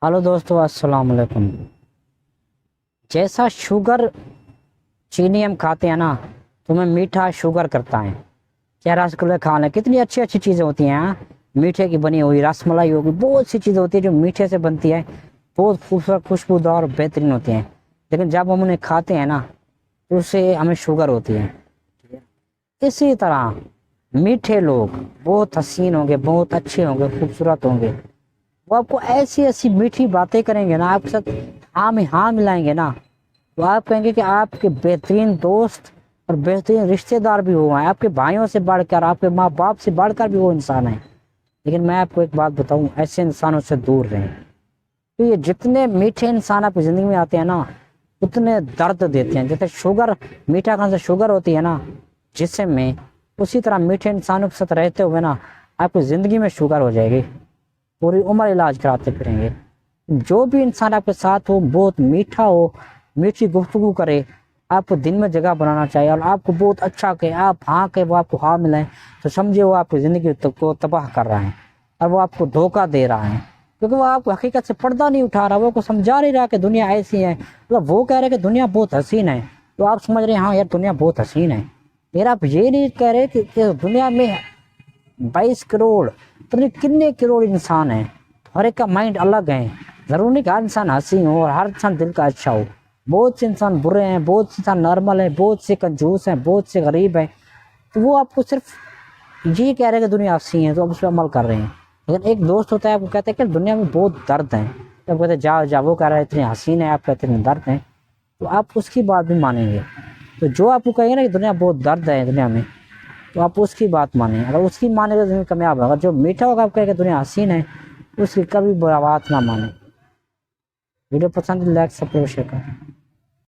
Hello दोस्तों, अस्सलाम वालेकुम। जैसा शुगर चीनी हम खाते हैं ना, तो हमें मीठा शुगर करता है। क्या रसगुल्ले खा लें, कितनी अच्छी अच्छी चीज़ें होती हैं। हाँ, मीठे की बनी हुई रसमलाई होगी, बहुत सी चीज़ें होती है जो मीठे से बनती है, बहुत खूबसूरत खुशबूदार और बेहतरीन होती हैं। लेकिन जब हम उन्हें खाते हैं ना, तो उससे हमें शुगर होती है। इसी तरह मीठे लोग बहुत हसीन होंगे, बहुत अच्छे होंगे, खूबसूरत होंगे। वो आपको ऐसी ऐसी मीठी बातें करेंगे ना, आपके साथ हाँ में हाँ मिलाएंगे ना, तो आप कहेंगे कि आपके बेहतरीन दोस्त और बेहतरीन रिश्तेदार भी वो हैं, आपके भाइयों से बढ़कर, आपके माँ बाप से बढ़कर भी वो इंसान हैं। लेकिन मैं आपको एक बात बताऊं, ऐसे इंसानों से दूर रहें। तो ये जितने मीठे इंसान आपकी ज़िंदगी में आते हैं ना, उतने दर्द देते हैं। जैसे शुगर, मीठा खाने से शुगर होती है ना जिसम में, उसी तरह मीठे इंसानों के साथ रहते हुए ना आपकी ज़िंदगी में शुगर हो जाएगी। पूरी उम्र इलाज कराते फिरेंगे। जो भी इंसान आपके साथ हो, बहुत मीठा हो, मीठी गुफ्तगू करे, आपको दिन में जगह बनाना चाहिए और आपको बहुत अच्छा कहे, आप हाँ कहे, वो आपको हाँ मिलाए, तो समझिए वो आपकी ज़िंदगी को तबाह कर रहा है और वो आपको धोखा दे रहा है। क्योंकि वो आपको हकीकत से पर्दा नहीं उठा रहा, वो को समझा नहीं रहा कि दुनिया ऐसी है। मतलब वो कह रहे कि दुनिया बहुत हसीन है, तो आप समझ रहे हैं हाँ यार दुनिया बहुत हसीन है। फिर आप ये नहीं कह रहे कि दुनिया में 22 करोड़, पता कितने करोड़ इंसान हैं, हर एक का माइंड अलग है। ज़रूरी नहीं कि हर इंसान हंसी हो और हर इंसान दिल का अच्छा हो। बहुत से इंसान बुरे हैं, बहुत से इंसान नॉर्मल हैं, बहुत से कंजूस हैं, बहुत से गरीब हैं। तो वो आपको सिर्फ ये कह रहे हैं कि दुनिया हंसी है, तो आप उस पर अमल कर रहे हैं। लेकिन एक दोस्त होता है, आपको कहता है कि दुनिया में बहुत दर्द है, तो आप कहते हैं जाओ जाओ, वो कह रहा है इतनी हसीन है, आप कहते हैं दर्द है, तो आप उसकी बात भी मानेंगे। तो जो आपको कहेंगे ना कि दुनिया बहुत दर्द है दुनिया में, तो आप उसकी बात मानें। अगर उसकी माने तो दुनिया कामयाब होगा। जो मीठा होगा आप कहेंगे दुनिया हसीन है, उसकी कभी बात ना माने। वीडियो पसंद लाइक सब्सक्राइब शेयर करें।